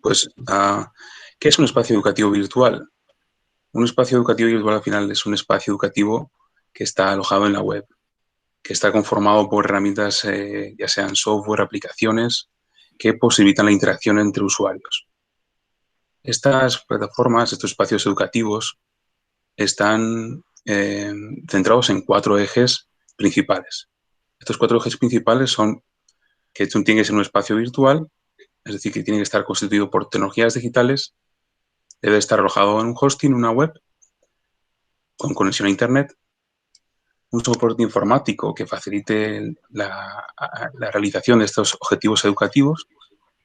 Pues, ¿qué es un espacio educativo virtual? Un espacio educativo virtual al final es un espacio educativo que está alojado en la web, que está conformado por herramientas, ya sean software, aplicaciones, que posibilitan la interacción entre usuarios. Estas plataformas, estos espacios educativos, están centrados en 4 ejes principales. Estos 4 ejes principales son que tiene que ser un espacio virtual, es decir, que tiene que estar constituido por tecnologías digitales, debe estar alojado en un hosting, una web, con conexión a Internet, un soporte informático que facilite la realización de estos objetivos educativos,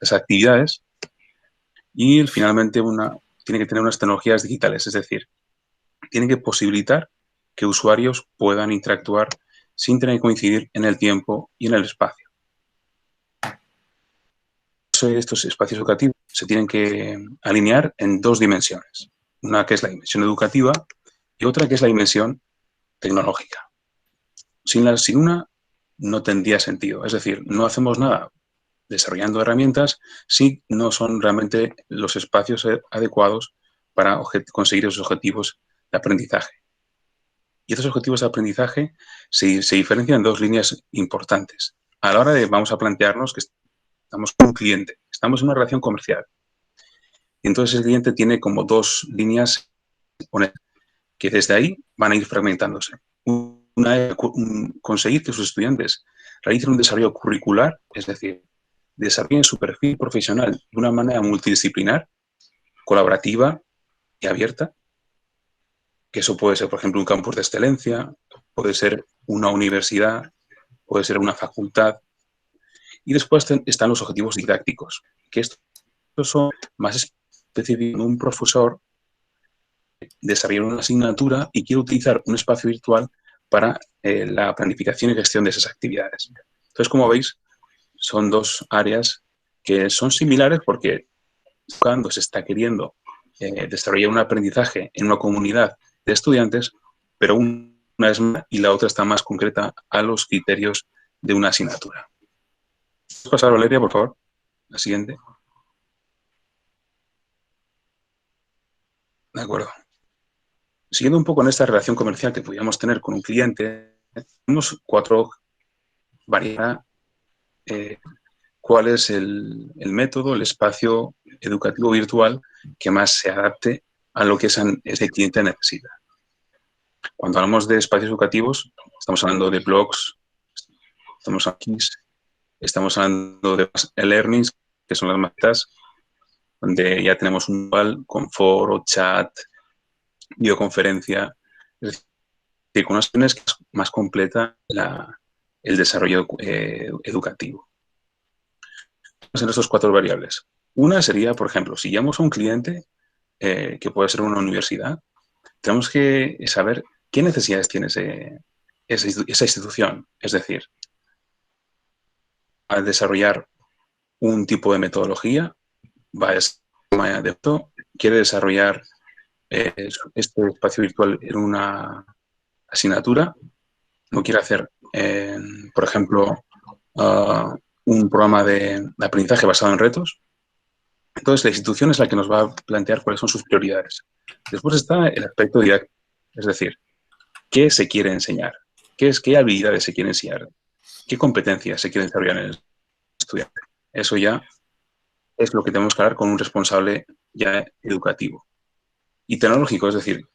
las actividades, y finalmente tiene que tener unas tecnologías digitales, es decir, tiene que posibilitar que usuarios puedan interactuar sin tener que coincidir en el tiempo y en el espacio. Estos espacios educativos se tienen que alinear en 2 dimensiones. Una que es la dimensión educativa y otra que es la dimensión tecnológica. Sin una no tendría sentido. Es decir, no hacemos nada desarrollando herramientas si no son realmente los espacios adecuados para conseguir esos objetivos de aprendizaje. Y estos objetivos de aprendizaje se diferencian en 2 líneas importantes. A la hora de vamos a plantearnos que estamos con un cliente, estamos en una relación comercial. Y entonces el cliente tiene como 2 líneas que desde ahí van a ir fragmentándose. Una es conseguir que sus estudiantes realicen un desarrollo curricular, es decir, desarrollen su perfil profesional de una manera multidisciplinar, colaborativa y abierta, que eso puede ser, por ejemplo, un campus de excelencia, puede ser una universidad, puede ser una facultad. Y después están los objetivos didácticos, que estos son más específicos. Un profesor desarrolla una asignatura y quiere utilizar un espacio virtual para la planificación y gestión de esas actividades. Entonces, como veis, son 2 áreas que son similares porque cuando se está queriendo desarrollar un aprendizaje en una comunidad de estudiantes, pero una es más y la otra está más concreta a los criterios de una asignatura. ¿Puedes pasar, Valeria, por favor? La siguiente. De acuerdo. Siguiendo un poco en esta relación comercial que podríamos tener con un cliente, tenemos 4 variables. ¿Cuál es el método, el espacio educativo virtual que más se adapte a lo que ese cliente necesita? Cuando hablamos de espacios educativos, estamos hablando de blogs, estamos hablando de e-learnings, que son las maquetas, donde ya tenemos un manual con foro, chat, videoconferencia, es decir, con unas opciones que es más completa el desarrollo educativo. En estos 4 variables. Una sería, por ejemplo, si llamamos a un cliente, que puede ser una universidad, tenemos que saber qué necesidades tiene esa institución. Es decir, al desarrollar un tipo de metodología, quiere desarrollar este espacio virtual en una asignatura, no quiere hacer, por ejemplo, un programa de aprendizaje basado en retos. Entonces, la institución es la que nos va a plantear cuáles son sus prioridades. Después está el aspecto didáctico, es decir, qué se quiere enseñar, qué habilidades se quieren enseñar, qué competencias se quieren desarrollar en el estudiante. Eso ya es lo que tenemos que hablar con un responsable ya educativo. Y tecnológico, es decir,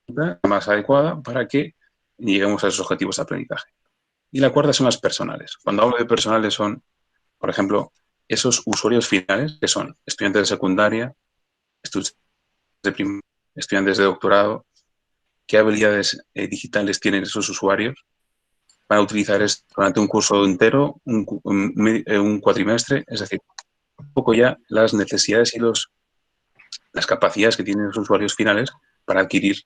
la más adecuada para que lleguemos a esos objetivos de aprendizaje. Y la cuarta son las personales. Cuando hablo de personales son, por ejemplo, esos usuarios finales, que son estudiantes de secundaria, estudiantes de primaria, estudiantes de doctorado, qué habilidades digitales tienen esos usuarios para utilizar esto durante un curso entero, un cuatrimestre, es decir, un poco ya las necesidades y las capacidades que tienen los usuarios finales para adquirir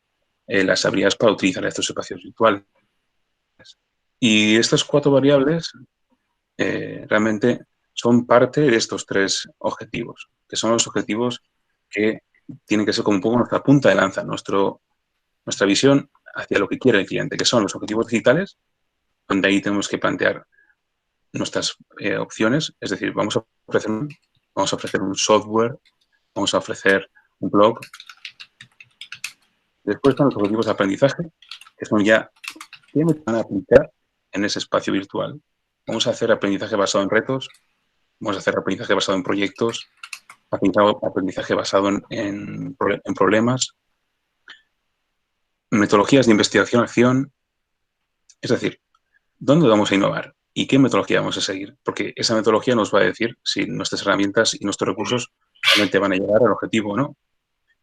las habilidades para utilizar estos espacios virtuales. Y estas 4 variables realmente son parte de estos 3 objetivos, que son los objetivos que tienen que ser como un poco nuestra punta de lanza, nuestra visión hacia lo que quiere el cliente, que son los objetivos digitales, donde ahí tenemos que plantear nuestras opciones, es decir, vamos a ofrecer vamos a ofrecer un software, vamos a ofrecer un blog. Después están los objetivos de aprendizaje, que son ya qué me van a aplicar en ese espacio virtual. Vamos a hacer aprendizaje basado en retos, vamos a hacer aprendizaje basado en proyectos, aprendizaje basado en problemas, metodologías de investigación-acción. Es decir, ¿dónde vamos a innovar? ¿Y qué metodología vamos a seguir? Porque esa metodología nos va a decir si nuestras herramientas y nuestros recursos realmente van a llegar al objetivo o no.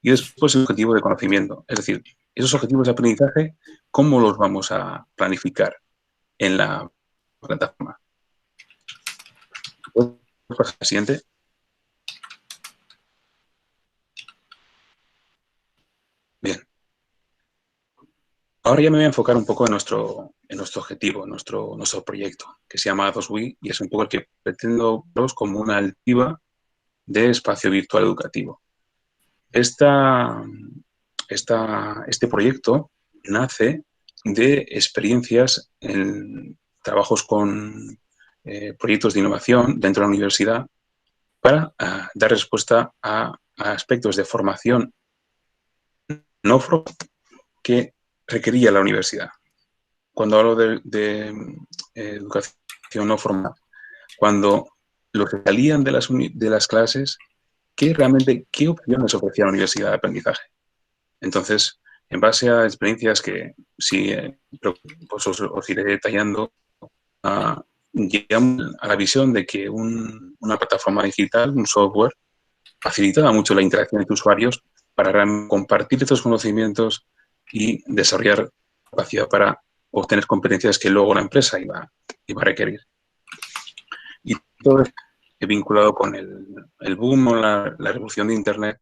Y después el objetivo de conocimiento. Es decir, esos objetivos de aprendizaje, ¿cómo los vamos a planificar en la plataforma? ¿Puedes pasar al siguiente? Bien. Ahora ya me voy a enfocar un poco en nuestro objetivo, nuestro proyecto, que se llama A2WE y es un poco el que pretendo veros como una alternativa de espacio virtual educativo. Este proyecto nace de experiencias en trabajos con proyectos de innovación dentro de la universidad para dar respuesta a aspectos de formación no formal que requería la universidad. Cuando hablo de educación no formal, cuando los que salían de las clases, ¿qué opciones ofrecía la universidad de aprendizaje? Entonces, en base a experiencias que sí pues os iré detallando, llegamos a la visión de que una plataforma digital, un software, facilitaba mucho la interacción entre usuarios para compartir estos conocimientos y desarrollar capacidad para obtener competencias que luego la empresa iba a requerir. Y todo esto vinculado con el boom o la revolución de Internet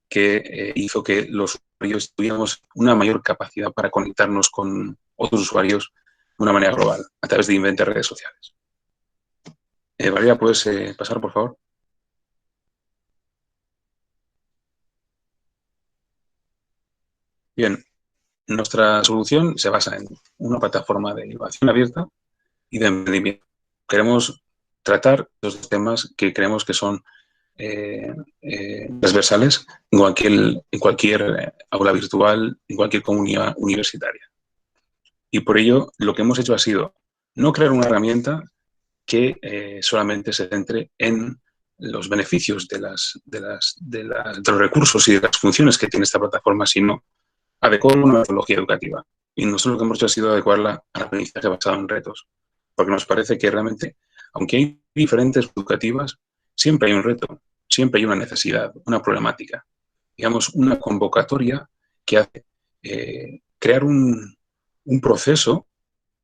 que hizo que los usuarios tuviéramos una mayor capacidad para conectarnos con otros usuarios de una manera global, a través de diferentes redes sociales. Valeria, ¿puedes pasar, por favor? Bien, nuestra solución se basa en una plataforma de innovación abierta y de emprendimiento. Queremos tratar los temas que creemos que son transversales en cualquier aula virtual, en cualquier comunidad universitaria. Y por ello, lo que hemos hecho ha sido no crear una herramienta que solamente se centre en los beneficios de los recursos y de las funciones que tiene esta plataforma, sino adecuar una metodología educativa. Y nosotros lo que hemos hecho ha sido adecuarla al aprendizaje basado en retos, porque nos parece que realmente, aunque hay diferentes educativas, siempre hay un reto, siempre hay una necesidad, una problemática. Digamos, una convocatoria que hace crear un proceso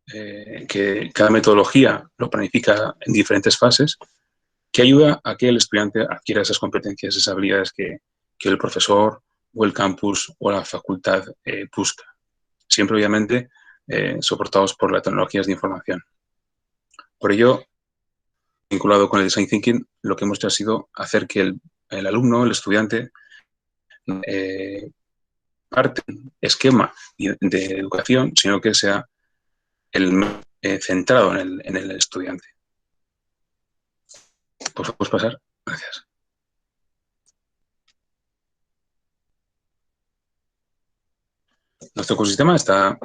que cada metodología lo planifica en diferentes fases, que ayuda a que el estudiante adquiera esas competencias, esas habilidades que el profesor o el campus o la facultad busca. Siempre, obviamente, soportados por las tecnologías de información. Por ello, vinculado con el Design Thinking, lo que hemos hecho ha sido hacer que el alumno, el estudiante, parte esquema de educación, sino que sea centrado en el estudiante. ¿Puedes pasar? Gracias. Nuestro ecosistema está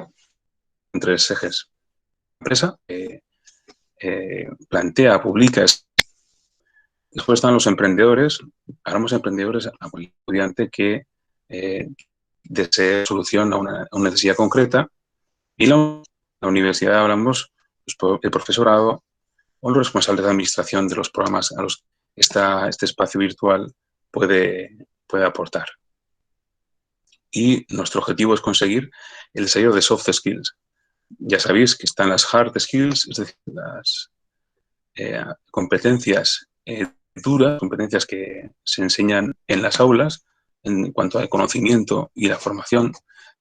en 3 ejes. La empresa plantea, publica. Después están los emprendedores. Hablamos de emprendedores a un estudiante que desee solución a una necesidad concreta. Y la universidad hablamos el profesorado o los responsables de administración de los programas a los que este espacio virtual puede aportar. Y nuestro objetivo es conseguir el desarrollo de soft skills. Ya sabéis que están las hard skills, es decir, las competencias duras, competencias que se enseñan en las aulas en cuanto al conocimiento y la formación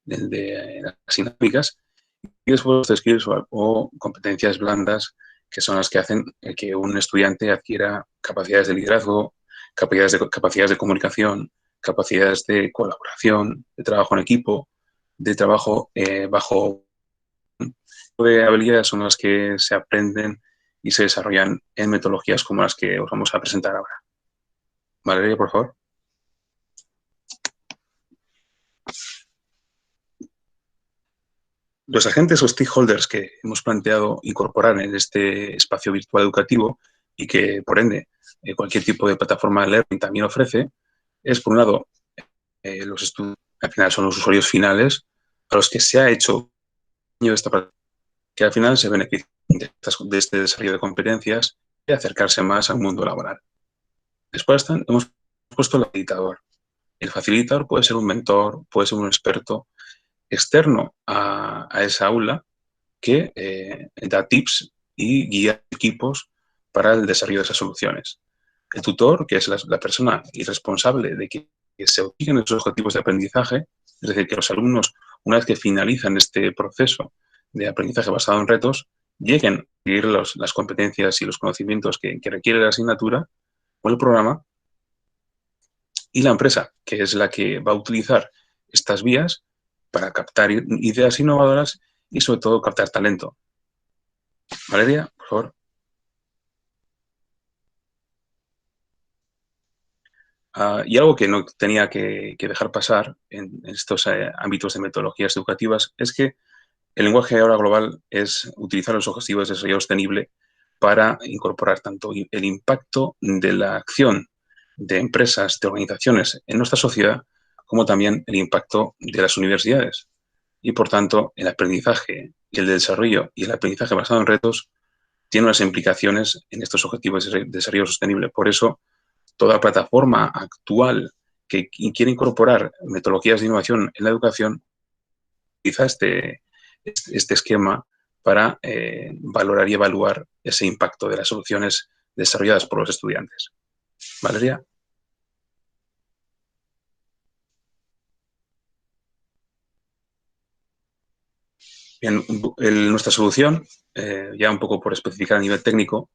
de las dinámicas, y después soft skills o competencias blandas, que son las que hacen que un estudiante adquiera capacidades de liderazgo, capacidades de comunicación, capacidades de colaboración, de trabajo en equipo, de trabajo bajo de habilidades son las que se aprenden y se desarrollan en metodologías como las que os vamos a presentar ahora. Valeria, por favor. Los agentes o stakeholders que hemos planteado incorporar en este espacio virtual educativo y que, por ende, cualquier tipo de plataforma de learning también ofrece, es, por un lado, los estudiantes, al final son los usuarios finales a los que se ha hecho de esta plataforma, que al final se benefician de este desarrollo de competencias y acercarse más al mundo laboral. Después hemos puesto el facilitador. El facilitador puede ser un mentor, puede ser un experto externo a esa aula que da tips y guía equipos para el desarrollo de esas soluciones. El tutor, que es la persona y responsable de que se obtengan esos objetivos de aprendizaje, es decir, que los alumnos, una vez que finalizan este proceso de aprendizaje basado en retos, lleguen a adquirir las competencias y los conocimientos que requiere la asignatura o el programa, y la empresa, que es la que va a utilizar estas vías para captar ideas innovadoras y, sobre todo, captar talento. Valeria, por favor. Y algo que no tenía que dejar pasar en estos ámbitos de metodologías educativas es que el lenguaje ahora global es utilizar los objetivos de desarrollo sostenible para incorporar tanto el impacto de la acción de empresas, de organizaciones en nuestra sociedad, como también el impacto de las universidades. Y, por tanto, el aprendizaje y el desarrollo y el aprendizaje basado en retos tiene unas implicaciones en estos objetivos de desarrollo sostenible. Por eso, toda plataforma actual que quiere incorporar metodologías de innovación en la educación utiliza este esquema para valorar y evaluar ese impacto de las soluciones desarrolladas por los estudiantes. Valeria. Bien, nuestra solución, ya un poco por especificar a nivel técnico,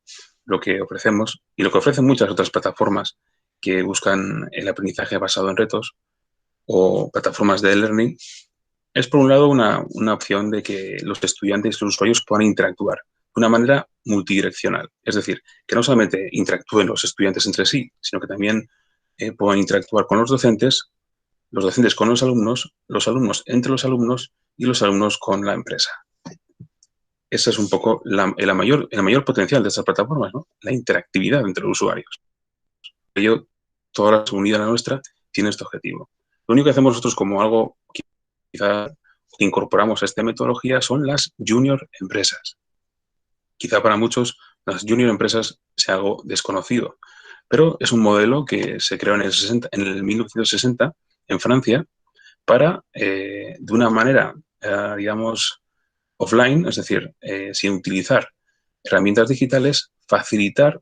lo que ofrecemos y lo que ofrecen muchas otras plataformas que buscan el aprendizaje basado en retos o plataformas de e-learning, es por un lado una opción de que los estudiantes y los usuarios puedan interactuar de una manera multidireccional. Es decir, que no solamente interactúen los estudiantes entre sí, sino que también puedan interactuar con los docentes con los alumnos entre los alumnos y los alumnos con la empresa. Ese es un poco el mayor potencial de estas plataformas, ¿no? La interactividad entre los usuarios. Ello, toda la comunidad nuestra tiene este objetivo. Lo único que hacemos nosotros como algo que quizá incorporamos a esta metodología son las junior empresas. Quizá para muchos las junior empresas sea algo desconocido, pero es un modelo que se creó en el 1960 en Francia para, de una manera, digamos, offline, es decir, sin utilizar herramientas digitales, facilitar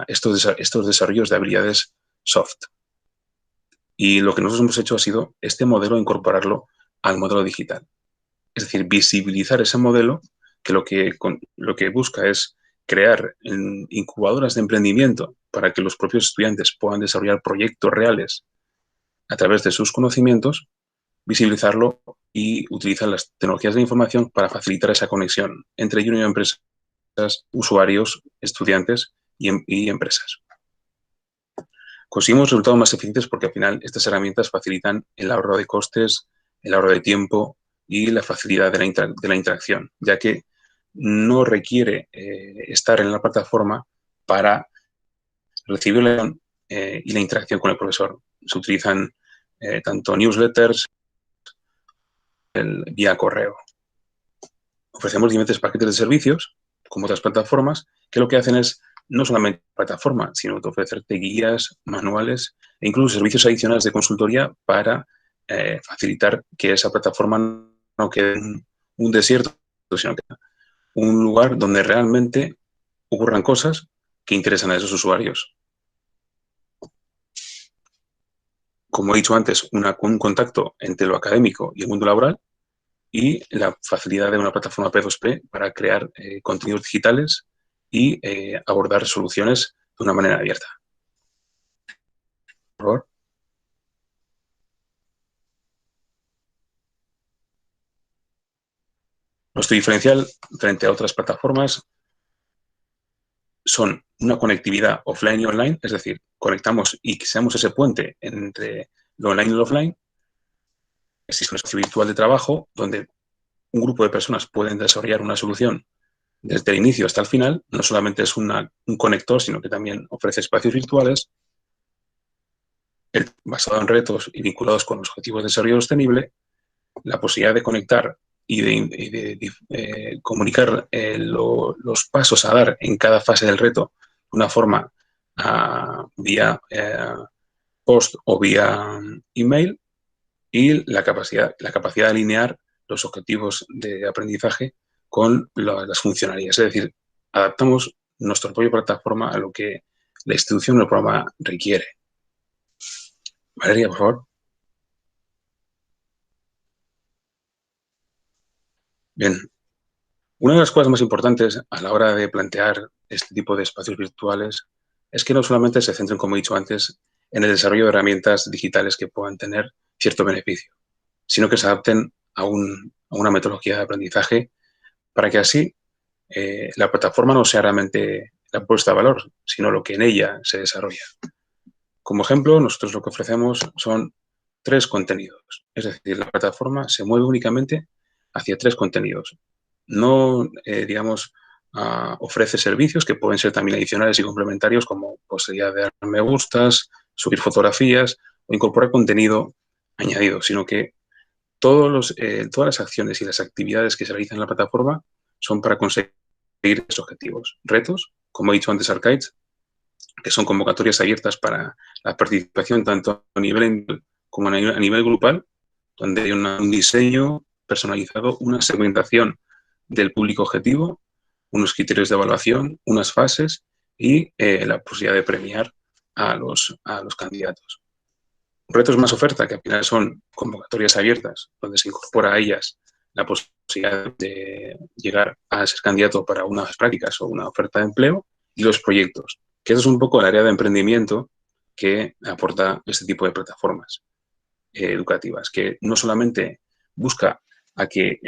estos desarrollos de habilidades soft. Y lo que nosotros hemos hecho ha sido este modelo incorporarlo al modelo digital. Es decir, visibilizar ese modelo que lo que busca es crear incubadoras de emprendimiento para que los propios estudiantes puedan desarrollar proyectos reales a través de sus conocimientos, visibilizarlo y utilizar las tecnologías de información para facilitar esa conexión entre junior empresas, usuarios, estudiantes y empresas. Conseguimos resultados más eficientes porque al final estas herramientas facilitan el ahorro de costes, el ahorro de tiempo y la facilidad de la interacción, ya que no requiere estar en la plataforma para recibir y la interacción con el profesor. Se utilizan tanto newsletters vía correo. Ofrecemos diferentes paquetes de servicios, como otras plataformas, que lo que hacen es no solamente plataforma, sino ofrecerte guías, manuales e incluso servicios adicionales de consultoría para facilitar que esa plataforma no quede un desierto, sino que un lugar donde realmente ocurran cosas que interesan a esos usuarios. Como he dicho antes, un contacto entre lo académico y el mundo laboral, y la facilidad de una plataforma P2P para crear contenidos digitales y abordar soluciones de una manera abierta. Por favor. Nuestro diferencial frente a otras plataformas son una conectividad offline y online, es decir, conectamos y seamos ese puente entre lo online y lo offline. Existe un espacio virtual de trabajo donde un grupo de personas pueden desarrollar una solución desde el inicio hasta el final. No solamente es un conector, sino que también ofrece espacios virtuales basados en retos y vinculados con los objetivos de desarrollo sostenible, la posibilidad de conectar y de comunicar los pasos a dar en cada fase del reto de una forma vía post o vía email, y la capacidad de alinear los objetivos de aprendizaje con las funcionalidades. Es decir, adaptamos nuestra propia plataforma a lo que la institución o el programa requiere. Valeria, por favor. Bien. Una de las cosas más importantes a la hora de plantear este tipo de espacios virtuales es que no solamente se centren, como he dicho antes, en el desarrollo de herramientas digitales que puedan tener cierto beneficio, sino que se adapten a una metodología de aprendizaje para que así la plataforma no sea realmente la puesta de valor, sino lo que en ella se desarrolla. Como ejemplo, nosotros lo que ofrecemos son 3 contenidos. Es decir, la plataforma se mueve únicamente hacia 3 contenidos. No, digamos, ofrece servicios que pueden ser también adicionales y complementarios, como posibilidad de dar me gustas, subir fotografías o incorporar contenido añadido, sino que todas las acciones y las actividades que se realizan en la plataforma son para conseguir esos objetivos. Retos, como he dicho antes, Arcades, que son convocatorias abiertas para la participación tanto a nivel individual como a nivel grupal, donde hay un diseño personalizado, una segmentación del público objetivo, unos criterios de evaluación, unas fases y la posibilidad de premiar a los candidatos. Retos más oferta, que al final son convocatorias abiertas, donde se incorpora a ellas la posibilidad de llegar a ser candidato para unas prácticas o una oferta de empleo, y los proyectos, que eso es un poco el área de emprendimiento que aporta este tipo de plataformas educativas, que no solamente busca a que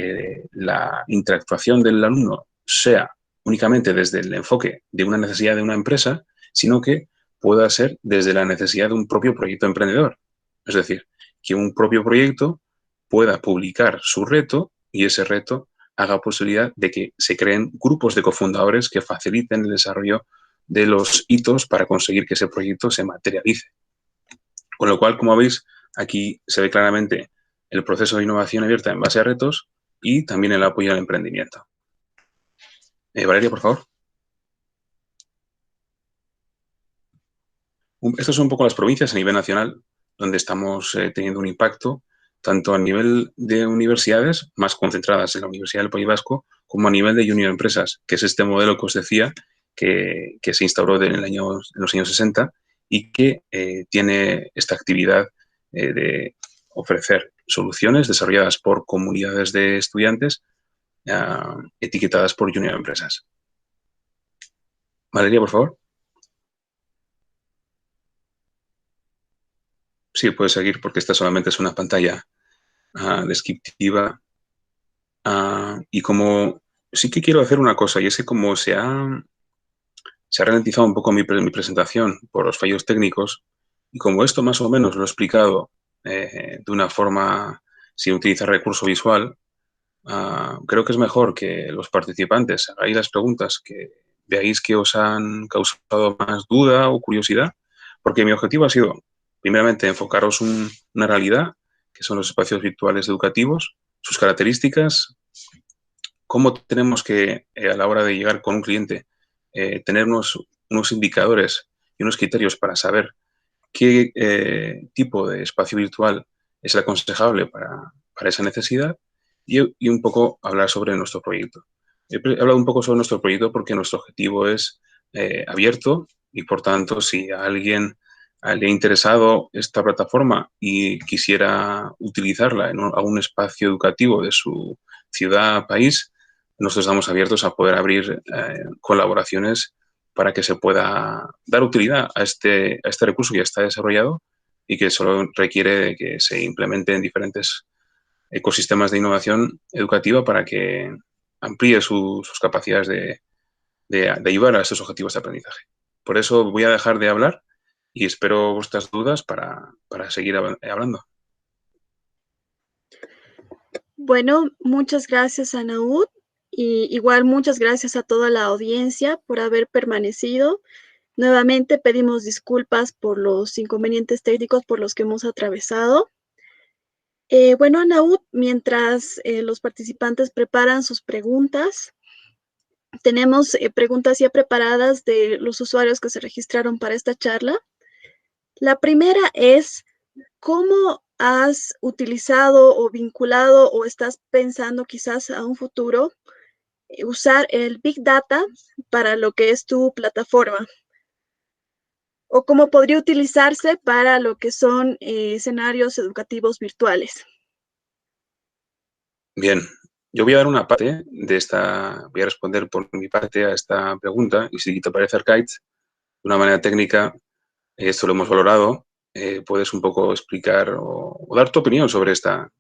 la interactuación del alumno sea únicamente desde el enfoque de una necesidad de una empresa, sino que pueda ser desde la necesidad de un propio proyecto emprendedor. Es decir, que un propio proyecto pueda publicar su reto y ese reto haga posibilidad de que se creen grupos de cofundadores que faciliten el desarrollo de los hitos para conseguir que ese proyecto se materialice. Con lo cual, como veis, aquí se ve claramente el proceso de innovación abierta en base a retos y también el apoyo al emprendimiento. Valeria, por favor. Estas son un poco las provincias a nivel nacional donde estamos teniendo un impacto, tanto a nivel de universidades, más concentradas en la Universidad del País Vasco, como a nivel de junior empresas, que es este modelo que os decía que se instauró en los años 60 y que tiene esta actividad de ofrecer soluciones desarrolladas por comunidades de estudiantes etiquetadas por junior empresas. Valeria, por favor. Sí, puedes seguir porque esta solamente es una pantalla descriptiva. Y como sí que quiero hacer una cosa, y es que como se ha ralentizado un poco mi presentación por los fallos técnicos, y como esto más o menos lo he explicado de una forma sin utilizar recurso visual, creo que es mejor que los participantes hagáis las preguntas que veáis que os han causado más duda o curiosidad, porque mi objetivo ha sido, primeramente, enfocaros una realidad, que son los espacios virtuales educativos, sus características, cómo tenemos que, a la hora de llegar con un cliente, tener unos indicadores y unos criterios para saber qué tipo de espacio virtual es el aconsejable para esa necesidad, y un poco hablar sobre nuestro proyecto. He hablado un poco sobre nuestro proyecto porque nuestro objetivo es abierto y, por tanto, si a alguien le ha interesado esta plataforma y quisiera utilizarla en algún espacio educativo de su ciudad, país, nosotros estamos abiertos a poder abrir colaboraciones para que se pueda dar utilidad a este recurso que ya está desarrollado y que solo requiere de que se implemente en diferentes ecosistemas de innovación educativa para que amplíe sus capacidades de ayudar a estos objetivos de aprendizaje. Por eso voy a dejar de hablar y espero vuestras dudas para seguir hablando. Bueno, muchas gracias, Anaud, y igual muchas gracias a toda la audiencia por haber permanecido. Nuevamente pedimos disculpas por los inconvenientes técnicos por los que hemos atravesado. Bueno, Anaud, mientras los participantes preparan sus preguntas, tenemos preguntas ya preparadas de los usuarios que se registraron para esta charla. La primera es, ¿cómo has utilizado o vinculado o estás pensando quizás a un futuro usar el Big Data para lo que es tu plataforma? ¿O cómo podría utilizarse para lo que son escenarios educativos virtuales? Bien, yo voy a dar una parte de esta, voy a responder por mi parte a esta pregunta y si te parece, Arcaiz, de una manera técnica, esto lo hemos valorado, puedes un poco explicar o dar tu opinión sobre esta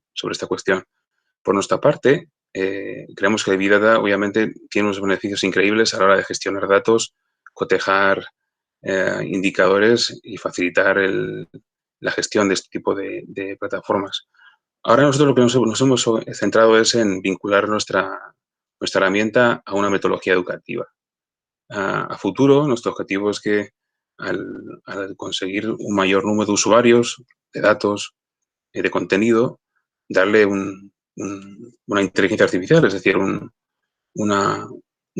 cuestión. Por nuestra parte, creemos que el Big Data obviamente tiene unos beneficios increíbles a la hora de gestionar datos, cotejar indicadores y facilitar la gestión de este tipo de plataformas. Ahora nosotros lo que nos hemos centrado es en vincular nuestra herramienta a una metodología educativa. A futuro, nuestro objetivo es que al conseguir un mayor número de usuarios, de datos, de contenido, darle una inteligencia artificial, es decir, un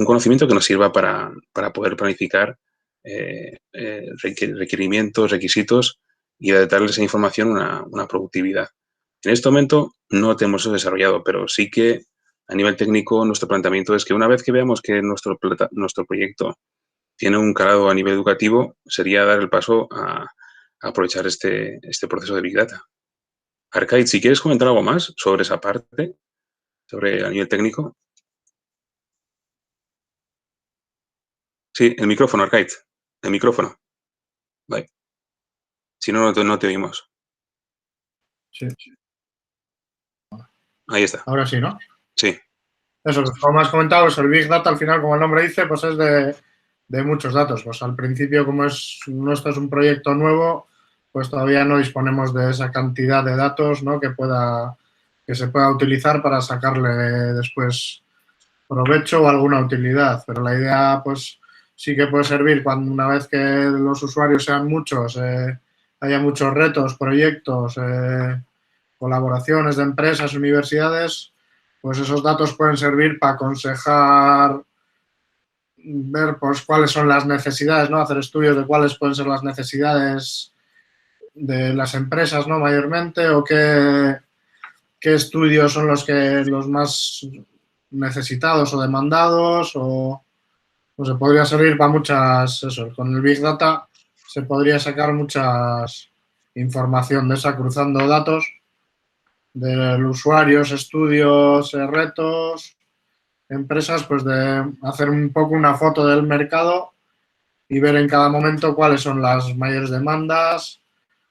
conocimiento que nos sirva para poder planificar requerimientos, requisitos y darle esa información una productividad. En este momento no tenemos eso desarrollado, pero sí que a nivel técnico nuestro planteamiento es que una vez que veamos que nuestro proyecto tiene un calado a nivel educativo, sería dar el paso a aprovechar este proceso de Big Data. Arcaiz, si quieres comentar algo más sobre esa parte, sobre a nivel técnico. Sí, el micrófono, Arcaiz. El micrófono. Vale. Si no, no te oímos. Sí. Ahí está. Ahora sí, ¿no? Sí. Eso, como has comentado, pues el Big Data, al final, como el nombre dice, pues es de muchos datos. Pues al principio, como esto es un proyecto nuevo, pues todavía no disponemos de esa cantidad de datos, ¿no? que se pueda utilizar para sacarle después provecho o alguna utilidad. Pero la idea, pues, sí que puede servir cuando una vez que los usuarios sean muchos, haya muchos retos, proyectos, colaboraciones de empresas, universidades, pues esos datos pueden servir para aconsejar, ver pues cuáles son las necesidades, ¿no? Hacer estudios de cuáles pueden ser las necesidades de las empresas, ¿no? Mayormente, o qué estudios son los más necesitados o demandados, o se podría servir para muchas, eso, con el Big Data se podría sacar muchas información de esa, cruzando datos de usuarios, estudios, retos, empresas, pues de hacer un poco una foto del mercado y ver en cada momento cuáles son las mayores demandas,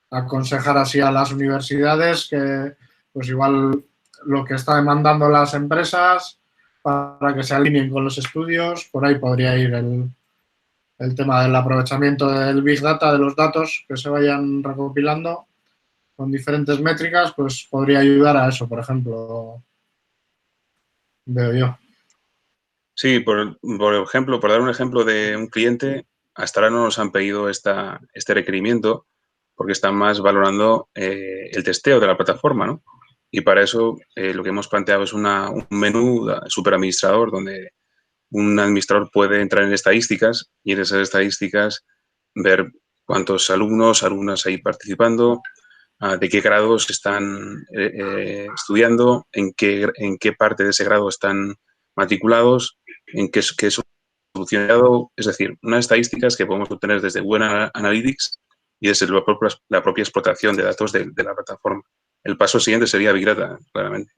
aconsejar así a las universidades que pues igual lo que está demandando las empresas para que se alineen con los estudios. Por ahí podría ir el tema del aprovechamiento del Big Data, de los datos que se vayan recopilando con diferentes métricas, pues podría ayudar a eso, por ejemplo, veo yo. Sí, por ejemplo, por dar un ejemplo de un cliente, hasta ahora no nos han pedido este requerimiento porque están más valorando el testeo de la plataforma, ¿no? Y para eso lo que hemos planteado es un menú superadministrador donde un administrador puede entrar en estadísticas y en esas estadísticas ver cuántos alumnas hay participando, de qué grados están estudiando, en qué parte de ese grado están matriculados, en qué es solucionado, es decir, unas estadísticas que podemos obtener desde Google Analytics y desde la propia explotación de datos de la plataforma. El paso siguiente sería Big Data, claramente.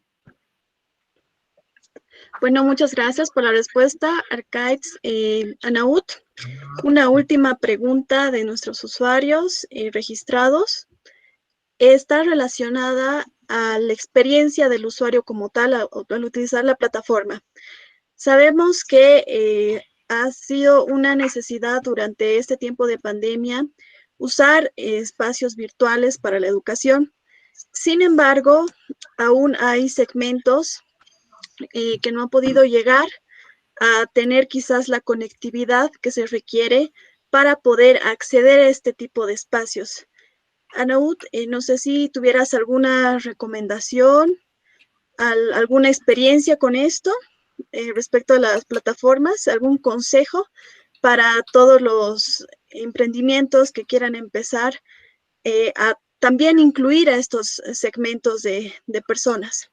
Bueno, muchas gracias por la respuesta, Arcaiz. Anaud, una última pregunta de nuestros usuarios registrados. Está relacionada a la experiencia del usuario como tal al utilizar la plataforma. Sabemos que ha sido una necesidad durante este tiempo de pandemia usar espacios virtuales para la educación. Sin embargo, aún hay segmentos que no han podido llegar a tener quizás la conectividad que se requiere para poder acceder a este tipo de espacios. Anaud, no sé si tuvieras alguna recomendación, alguna experiencia con esto respecto a las plataformas, algún consejo para todos los emprendimientos que quieran empezar a también incluir a estos segmentos de personas.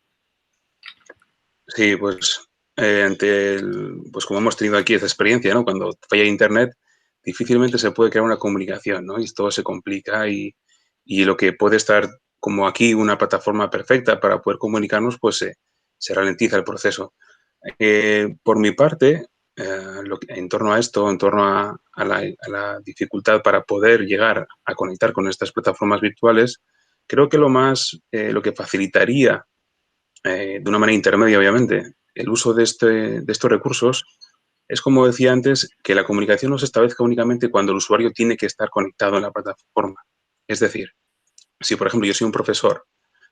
Sí, pues pues como hemos tenido aquí esta experiencia, ¿no? Cuando falla Internet, difícilmente se puede crear una comunicación, ¿no? Y todo se complica y lo que puede estar como aquí una plataforma perfecta para poder comunicarnos, pues se ralentiza el proceso. Por mi parte, en torno a esto, en torno a la dificultad para poder llegar a conectar con estas plataformas virtuales, creo que lo que facilitaría de una manera intermedia, obviamente, el uso de estos recursos es, como decía antes, que la comunicación no se establezca únicamente cuando el usuario tiene que estar conectado en la plataforma. Es decir, si, por ejemplo, yo soy un profesor,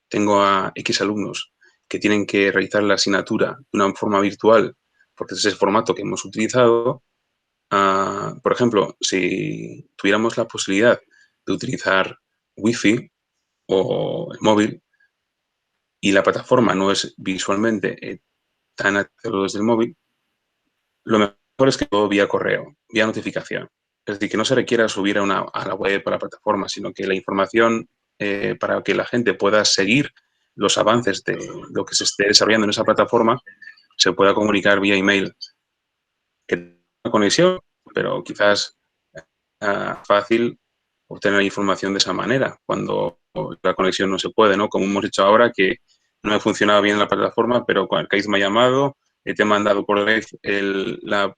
tengo a X alumnos que tienen que realizar la asignatura de una forma virtual, porque ese es el formato que hemos utilizado, por ejemplo, si tuviéramos la posibilidad de utilizar Wi-Fi o el móvil, y la plataforma no es visualmente tan accesible desde el móvil, lo mejor es que todo vía correo, vía notificación. Es decir, que no se requiera subir a la web, a la plataforma, sino que la información para que la gente pueda seguir los avances de lo que se esté desarrollando en esa plataforma se pueda comunicar vía email. Que tenga una conexión, pero quizás fácil obtener información de esa manera, cuando la conexión no se puede, ¿no? Como hemos dicho ahora, que no ha funcionado bien la plataforma, pero cuando Kais me ha llamado, te he mandado por la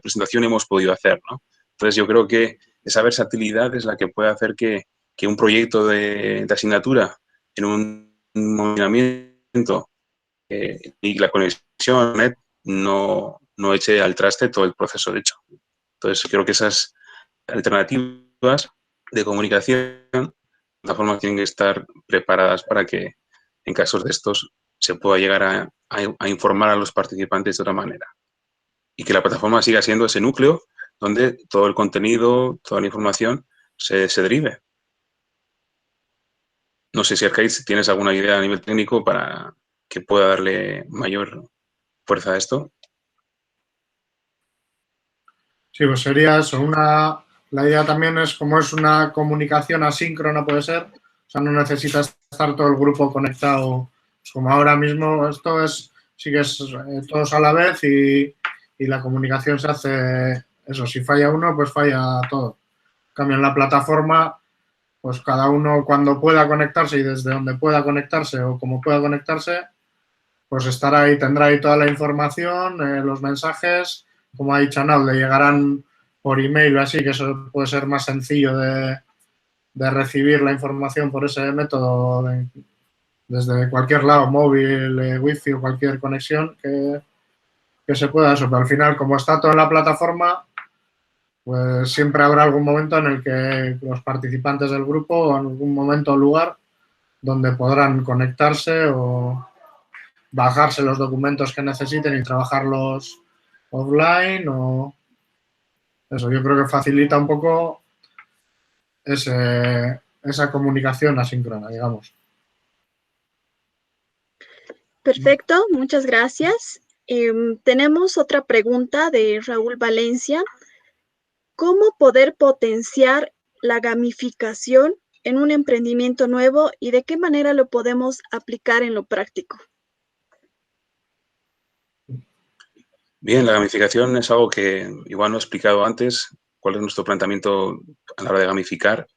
presentación y hemos podido hacer, ¿no? Entonces, yo creo que esa versatilidad es la que puede hacer que un proyecto de asignatura en un movimiento y la conexión net no eche al traste todo el proceso de hecho. Entonces, creo que esas alternativas de comunicación, de alguna forma, tienen que estar preparadas para que en casos de estos se pueda llegar a informar a los participantes de otra manera. Y que la plataforma siga siendo ese núcleo donde todo el contenido, toda la información se derive. No sé si, Arcaiz, tienes alguna idea a nivel técnico para que pueda darle mayor fuerza a esto. Sí, pues sería eso. La idea también es, como es una comunicación asíncrona, puede ser. O sea, no necesitas estar todo el grupo conectado. Como ahora mismo, esto es, sí que es todos a la vez y la comunicación se hace, eso, si falla uno, pues falla todo. En cambio, en la plataforma, pues cada uno cuando pueda conectarse y desde donde pueda conectarse o como pueda conectarse, pues estará ahí, tendrá ahí toda la información, los mensajes, como ha dicho Anaud, le llegarán por email o así, que eso puede ser más sencillo de recibir la información por ese método desde cualquier lado, móvil, wifi o cualquier conexión que se pueda eso. Pero al final, como está todo en la plataforma, pues siempre habrá algún momento en el que los participantes del grupo o en algún momento o lugar donde podrán conectarse o bajarse los documentos que necesiten y trabajarlos offline o eso. Yo creo que facilita un poco esa comunicación asíncrona, digamos. Perfecto, muchas gracias. Tenemos otra pregunta de Raúl Valencia. ¿Cómo poder potenciar la gamificación en un emprendimiento nuevo y de qué manera lo podemos aplicar en lo práctico? Bien, la gamificación es algo que igual no he explicado antes, cuál es nuestro planteamiento a la hora de gamificar.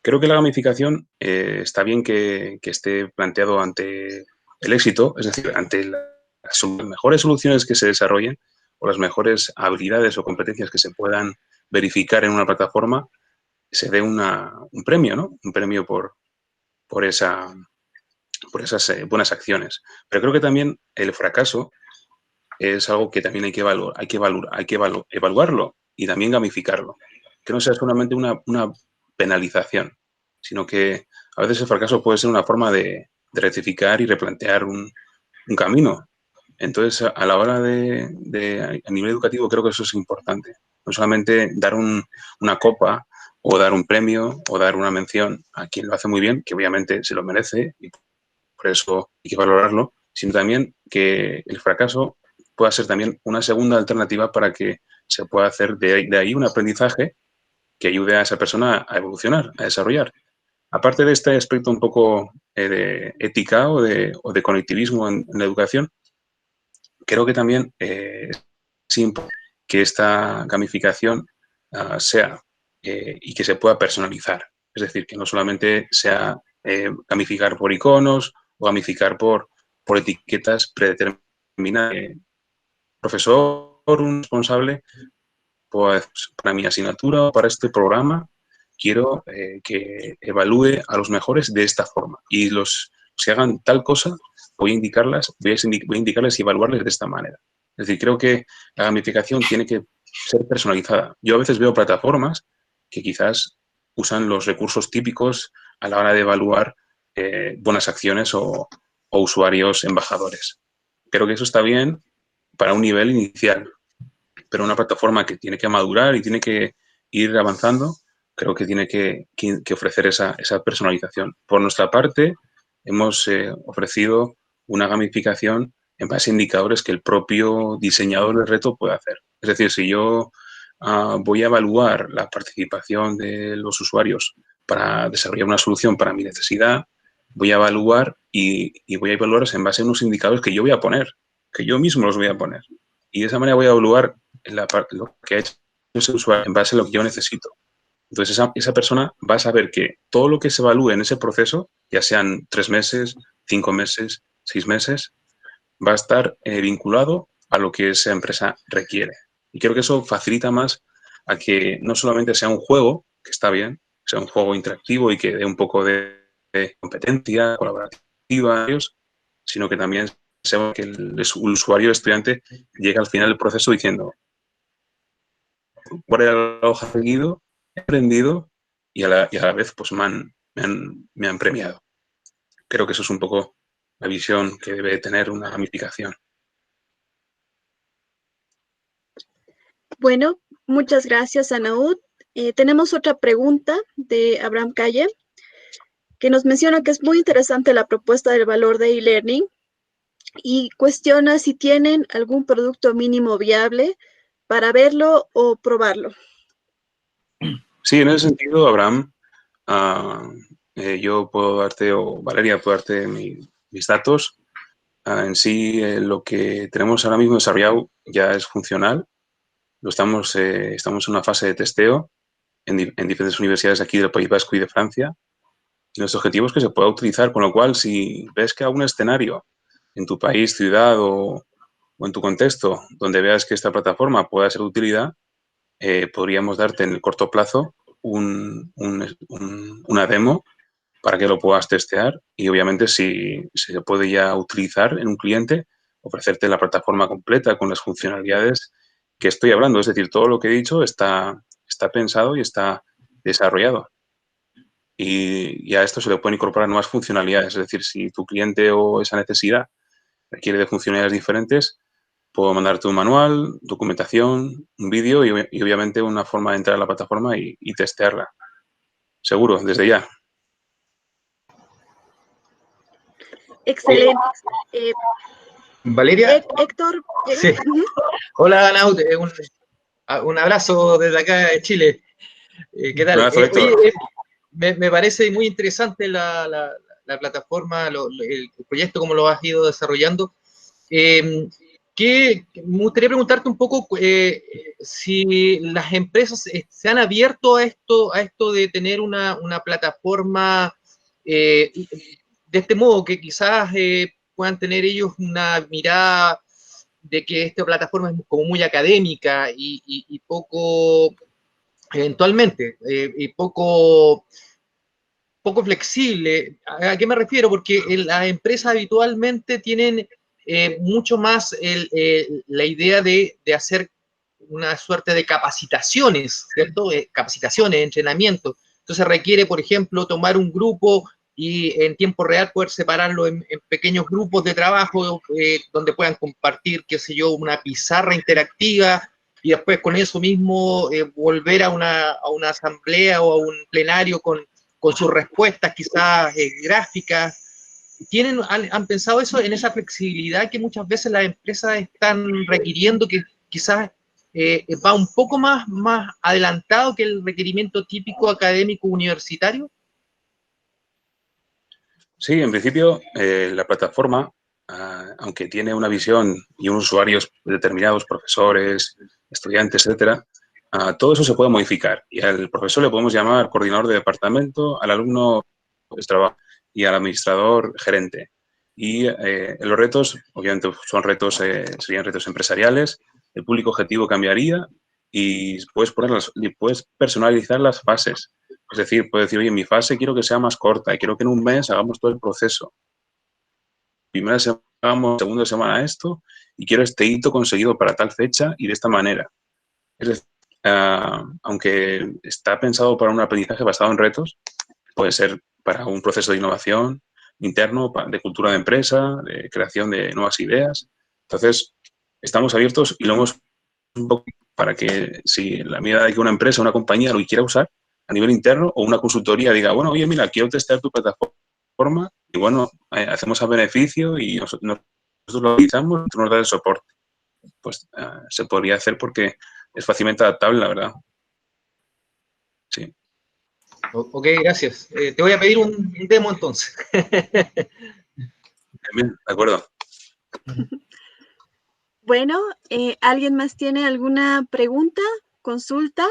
Creo que la gamificación está bien que esté planteado ante el éxito, es decir, ante las mejores soluciones que se desarrollen o las mejores habilidades o competencias que se puedan verificar en una plataforma, se dé un premio, ¿no? Un premio por esas buenas acciones. Pero creo que también el fracaso es algo que también hay que evaluarlo y también gamificarlo. Que no sea solamente una penalización, sino que a veces el fracaso puede ser una forma de rectificar y replantear un camino. Entonces, a la hora a nivel educativo, creo que eso es importante. No solamente dar una copa o dar un premio o dar una mención a quien lo hace muy bien, que obviamente se lo merece y por eso hay que valorarlo, sino también que el fracaso pueda ser también una segunda alternativa para que se pueda hacer de ahí un aprendizaje que ayude a esa persona a evolucionar, a desarrollar. Aparte de este aspecto un poco de ética o de conectivismo en la educación, creo que también es importante que esta gamificación sea y que se pueda personalizar. Es decir, que no solamente sea gamificar por iconos o gamificar por etiquetas predeterminadas. Profesor, un responsable, pues para mi asignatura o para este programa quiero que evalúe a los mejores de esta forma y los que hagan tal cosa voy a indicarles y evaluarles de esta manera. Es decir, creo que la gamificación tiene que ser personalizada. Yo a veces veo plataformas que quizás usan los recursos típicos a la hora de evaluar buenas acciones o usuarios embajadores. Creo que eso está bien para un nivel inicial, pero una plataforma que tiene que madurar y tiene que ir avanzando, creo que tiene que ofrecer esa personalización. Por nuestra parte, hemos ofrecido una gamificación en base a indicadores que el propio diseñador del reto puede hacer. Es decir, si yo voy a evaluar la participación de los usuarios para desarrollar una solución para mi necesidad, voy a evaluar y voy a evaluarlos en base a unos indicadores que yo voy a poner, que yo mismo los voy a poner. Y de esa manera voy a evaluar lo que ha hecho ese usuario en base a lo que yo necesito. Entonces, esa persona va a saber que todo lo que se evalúe en ese proceso, ya sean 3 meses, 5 meses, 6 meses, va a estar vinculado a lo que esa empresa requiere. Y creo que eso facilita más a que no solamente sea un juego, que está bien, sea un juego interactivo y que dé un poco de competencia colaborativa, sino que también sea que el usuario, el estudiante, llegue al final del proceso diciendo cuál era la hoja seguido, he aprendido y a la vez pues me han premiado. Creo que eso es un poco la visión que debe tener una gamificación. Bueno, muchas gracias, Anaud. Tenemos otra pregunta de Abraham Calle, que nos menciona que es muy interesante la propuesta del valor de e-learning y cuestiona si tienen algún producto mínimo viable para verlo o probarlo. Sí, en ese sentido, Abraham, yo puedo darte, o Valeria puede darte mis datos. En sí, lo que tenemos ahora mismo desarrollado ya es funcional. Estamos en una fase de testeo en diferentes universidades aquí del País Vasco y de Francia. Y nuestro objetivo es que se pueda utilizar, con lo cual, si ves que algún escenario en tu país, ciudad o en tu contexto donde veas que esta plataforma pueda ser de utilidad, podríamos darte en el corto plazo una demo para que lo puedas testear y obviamente si se puede ya utilizar en un cliente, ofrecerte la plataforma completa con las funcionalidades que estoy hablando. Es decir, todo lo que he dicho está pensado y está desarrollado. Y a esto se le pueden incorporar nuevas funcionalidades. Es decir, si tu cliente o esa necesidad requiere de funcionalidades diferentes, puedo mandarte un manual, documentación, un vídeo y obviamente una forma de entrar a la plataforma y testearla. Seguro, desde ya. Excelente. Valeria. Héctor. Sí. Hola, Anaud. Un abrazo desde acá de Chile. ¿Qué tal? Un abrazo, Héctor. Oye, me parece muy interesante la plataforma, el proyecto, cómo lo has ido desarrollando. Me gustaría preguntarte un poco si las empresas se han abierto a esto de tener una plataforma de este modo, que quizás puedan tener ellos una mirada de que esta plataforma es como muy académica y poco, eventualmente, y poco flexible. ¿A qué me refiero? Porque las empresas habitualmente tienen mucho más la idea de hacer una suerte de capacitaciones, ¿cierto? Capacitaciones, entrenamiento. Entonces requiere, por ejemplo, tomar un grupo y en tiempo real poder separarlo en pequeños grupos de trabajo donde puedan compartir, qué sé yo, una pizarra interactiva y después con eso mismo volver a una asamblea o a un plenario con sus respuestas quizás gráficas. ¿Han pensado eso en esa flexibilidad que muchas veces las empresas están requiriendo, que quizás va un poco más adelantado que el requerimiento típico académico universitario? Sí, en principio la plataforma, aunque tiene una visión y unos usuarios determinados, profesores, estudiantes, etcétera, todo eso se puede modificar. Y al profesor le podemos llamar coordinador de departamento, al alumno trabajo y al administrador gerente. Y los retos, obviamente, son retos, serían retos empresariales. El público objetivo cambiaría y puedes personalizar las fases. Es decir, puedes decir, oye, mi fase quiero que sea más corta y quiero que en un mes hagamos todo el proceso. Primera semana hagamos, segunda semana esto y quiero este hito conseguido para tal fecha y de esta manera. Es decir, aunque está pensado para un aprendizaje basado en retos, puede ser para un proceso de innovación interno, de cultura de empresa, de creación de nuevas ideas. Entonces, estamos abiertos y lo hemos un poco para que si en la medida de que una empresa, una compañía lo quiera usar a nivel interno o una consultoría diga, bueno, oye, mira, quiero testear tu plataforma y bueno, hacemos a beneficio y nosotros lo utilizamos, tú nos das el soporte. Pues se podría hacer porque es fácilmente adaptable, la verdad. Sí. Ok, gracias. Te voy a pedir un demo entonces. Bien, de acuerdo. Bueno, ¿alguien más tiene alguna pregunta, consulta?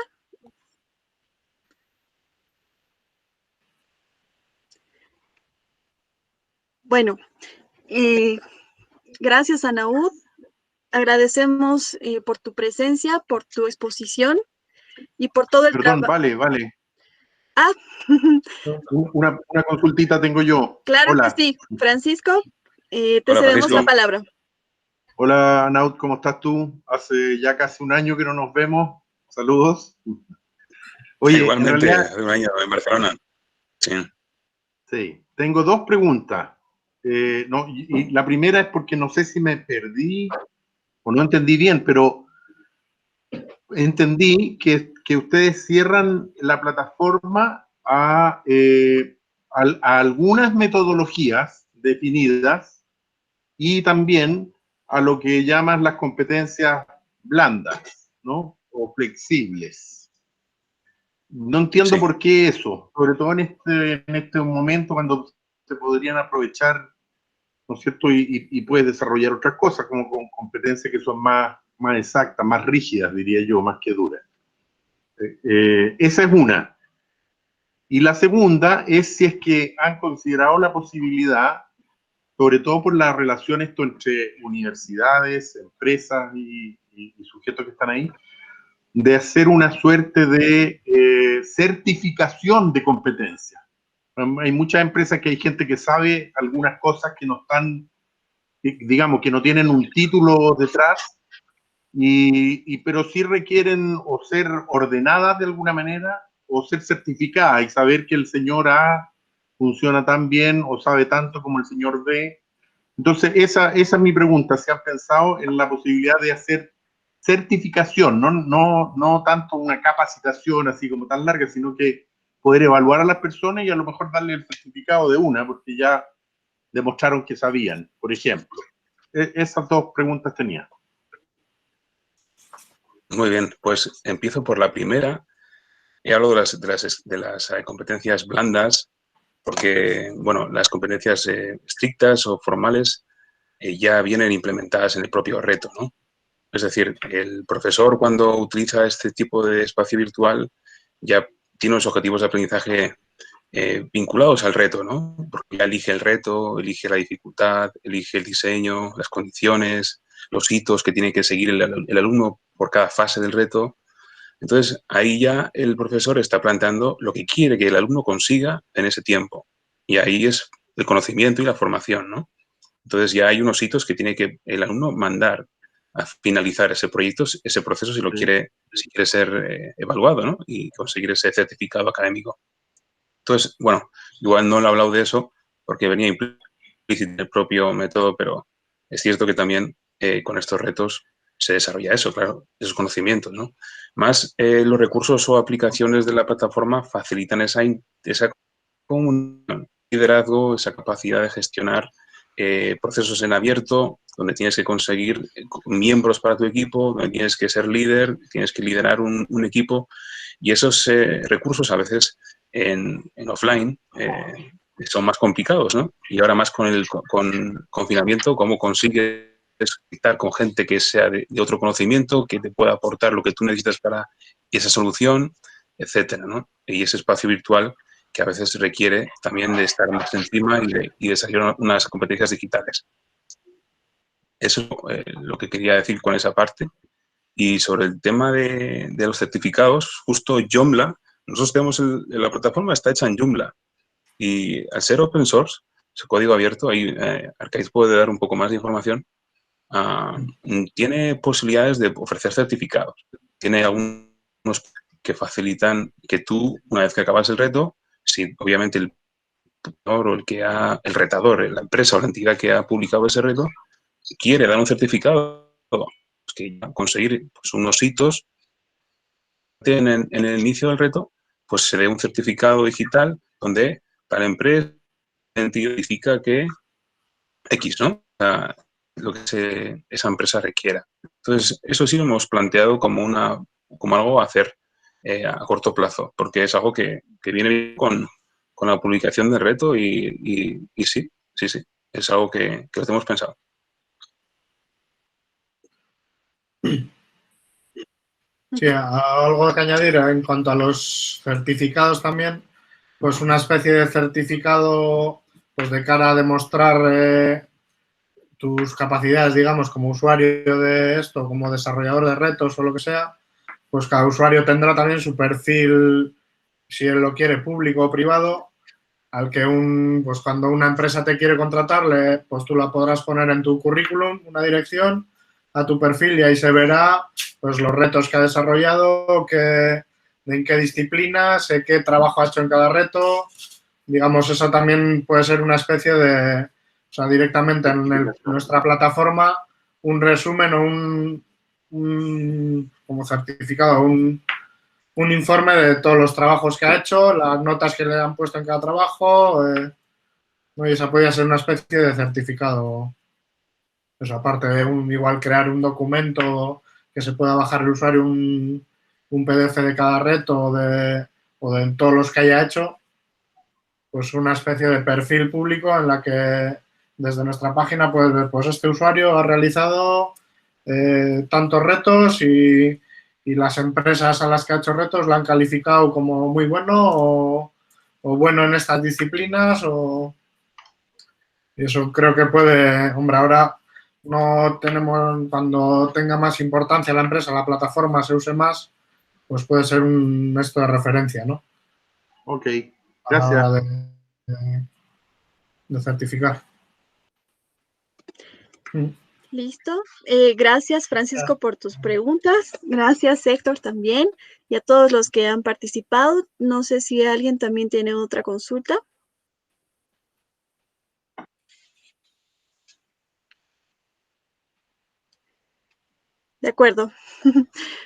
Bueno, gracias, Anaud. Agradecemos por tu presencia, por tu exposición y por todo el trabajo. Perdón, vale. Ah, una consultita tengo yo. claro. Hola. Que sí. Francisco, te Hola, cedemos Francisco. la palabra. Hola, Anaud, ¿cómo estás tú? Hace ya casi un año que no nos vemos. Saludos. Oye, igualmente, en realidad, hace un año en Barcelona. Sí. Sí, tengo dos preguntas. No, y la primera es porque no sé si me perdí o no entendí bien, pero entendí que ustedes cierran la plataforma a algunas metodologías definidas y también a lo que llaman las competencias blandas, ¿no? O flexibles. No entiendo por qué eso, sobre todo en este momento cuando se podrían aprovechar, ¿no es cierto? Y puedes desarrollar otras cosas, como con competencias que son más exactas, más rígidas, diría yo, más que duras. Esa es una. Y la segunda es si es que han considerado la posibilidad, sobre todo por la relación esto entre universidades, empresas y sujetos que están ahí, de hacer una suerte de certificación de competencia. Hay muchas empresas que hay gente que sabe algunas cosas que no están, digamos, que no tienen un título detrás, pero sí requieren o ser ordenadas de alguna manera o ser certificadas y saber que el señor A funciona tan bien o sabe tanto como el señor B. Entonces, esa es mi pregunta. ¿Se han pensado en la posibilidad de hacer certificación? No tanto una capacitación así como tan larga, sino que poder evaluar a las personas y a lo mejor darle el certificado de una, porque ya demostraron que sabían, por ejemplo. Esas dos preguntas tenía. Muy bien, pues empiezo por la primera y hablo de las competencias blandas, porque, bueno, las competencias estrictas o formales ya vienen implementadas en el propio reto, ¿no? Es decir, el profesor cuando utiliza este tipo de espacio virtual ya tiene unos objetivos de aprendizaje vinculados al reto, ¿no? Porque ya elige el reto, elige la dificultad, elige el diseño, las condiciones, los hitos que tiene que seguir el alumno por cada fase del reto. Entonces, ahí ya el profesor está planteando lo que quiere que el alumno consiga en ese tiempo. Y ahí es el conocimiento y la formación, ¿no? Entonces ya hay unos hitos que tiene que el alumno mandar a finalizar ese proyecto, ese proceso, si quiere ser evaluado, ¿no? Y conseguir ese certificado académico. Entonces, bueno, igual no le he hablado de eso porque venía implícito en el propio método, pero es cierto que también con estos retos se desarrolla eso, claro, esos conocimientos, ¿no? Más los recursos o aplicaciones de la plataforma facilitan esa comunicación, liderazgo, esa capacidad de gestionar procesos en abierto, donde tienes que conseguir miembros para tu equipo, donde tienes que ser líder, tienes que liderar un equipo, y esos recursos a veces en offline son más complicados, ¿no? Y ahora más con el confinamiento, ¿cómo consigues conectar con gente que sea de otro conocimiento, que te pueda aportar lo que tú necesitas para esa solución, etcétera, ¿no? Y ese espacio virtual que a veces requiere también de estar más encima y desarrollar unas competencias digitales. Eso es lo que quería decir con esa parte. Y sobre el tema de los certificados, justo Joomla, nosotros tenemos la plataforma está hecha en Joomla, y al ser open source, es código abierto, ahí Arcaiz puede dar un poco más de información, tiene posibilidades de ofrecer certificados. Tiene algunos que facilitan que tú, una vez que acabas el reto, si obviamente el retador, la empresa o la entidad que ha publicado ese reto, quiere dar un certificado, pues que conseguir pues, unos hitos en el inicio del reto, pues se dé un certificado digital donde para la empresa identifica que X, ¿no? O sea, lo que esa empresa requiera. Entonces, eso sí lo hemos planteado como algo a hacer a corto plazo, porque es algo que viene con la publicación del reto y sí, es algo que lo tenemos pensado. Sí, algo que añadir en cuanto a los certificados también, pues una especie de certificado pues de cara a demostrar tus capacidades, digamos, como usuario de esto, como desarrollador de retos o lo que sea, pues cada usuario tendrá también su perfil, si él lo quiere, público o privado, al que pues cuando una empresa te quiere contratarle, pues tú la podrás poner en tu currículum, una dirección, a tu perfil, y ahí se verá pues los retos que ha desarrollado, en qué disciplinas, qué trabajo ha hecho en cada reto. Digamos, eso también puede ser una especie de, o sea, directamente en nuestra plataforma, un resumen o como certificado, un informe de todos los trabajos que ha hecho, las notas que le han puesto en cada trabajo, y esa podría ser una especie de certificado. Pues aparte de igual crear un documento que se pueda bajar el usuario, un PDF de cada reto o de todos los que haya hecho, pues una especie de perfil público en la que desde nuestra página puedes ver, pues este usuario ha realizado tantos retos y las empresas a las que ha hecho retos lo han calificado como muy bueno o bueno en estas disciplinas y eso creo que puede, hombre, ahora no tenemos, cuando tenga más importancia la empresa, la plataforma se use más, pues puede ser esto de referencia, ¿no? Ok, gracias. A la hora de certificar. Listo. Gracias, Francisco, por tus preguntas. Gracias, Héctor, también. Y a todos los que han participado. No sé si alguien también tiene otra consulta. De acuerdo.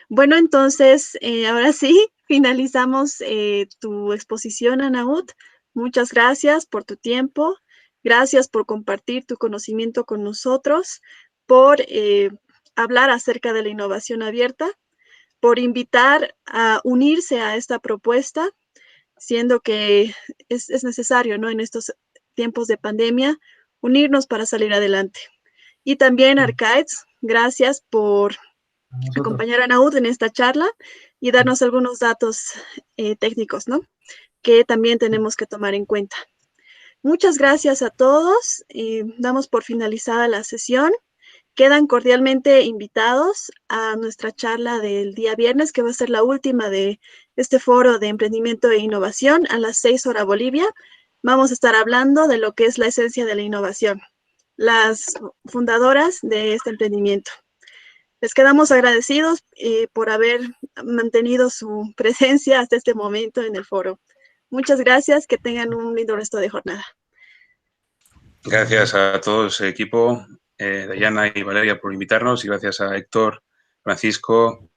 Bueno, entonces, ahora sí, finalizamos tu exposición, Anaut. Muchas gracias por tu tiempo. Gracias por compartir tu conocimiento con nosotros, por hablar acerca de la innovación abierta, por invitar a unirse a esta propuesta, siendo que es necesario, ¿no? En estos tiempos de pandemia, unirnos para salir adelante. Y también, Arcaiz, gracias por acompañar a Anaut en esta charla y darnos algunos datos técnicos, ¿no? Que también tenemos que tomar en cuenta. Muchas gracias a todos. Damos por finalizada la sesión. Quedan cordialmente invitados a nuestra charla del día viernes, que va a ser la última de este foro de emprendimiento e innovación a las 6 horas Bolivia. Vamos a estar hablando de lo que es la esencia de la innovación. las fundadoras de este emprendimiento. Les quedamos agradecidos por haber mantenido su presencia hasta este momento en el foro. Muchas gracias, que tengan un lindo resto de jornada. Gracias a todo ese equipo, Dayana y Valeria por invitarnos, y gracias a Héctor, Francisco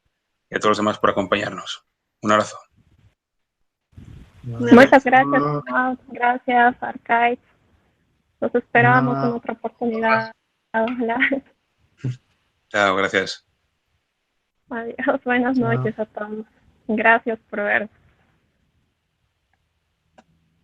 y a todos los demás por acompañarnos. Un abrazo. Muchas gracias, gracias, Arcade. Los esperamos en otra oportunidad. Ojalá. Chao, gracias. Adiós, buenas noches a todos. Gracias por ver.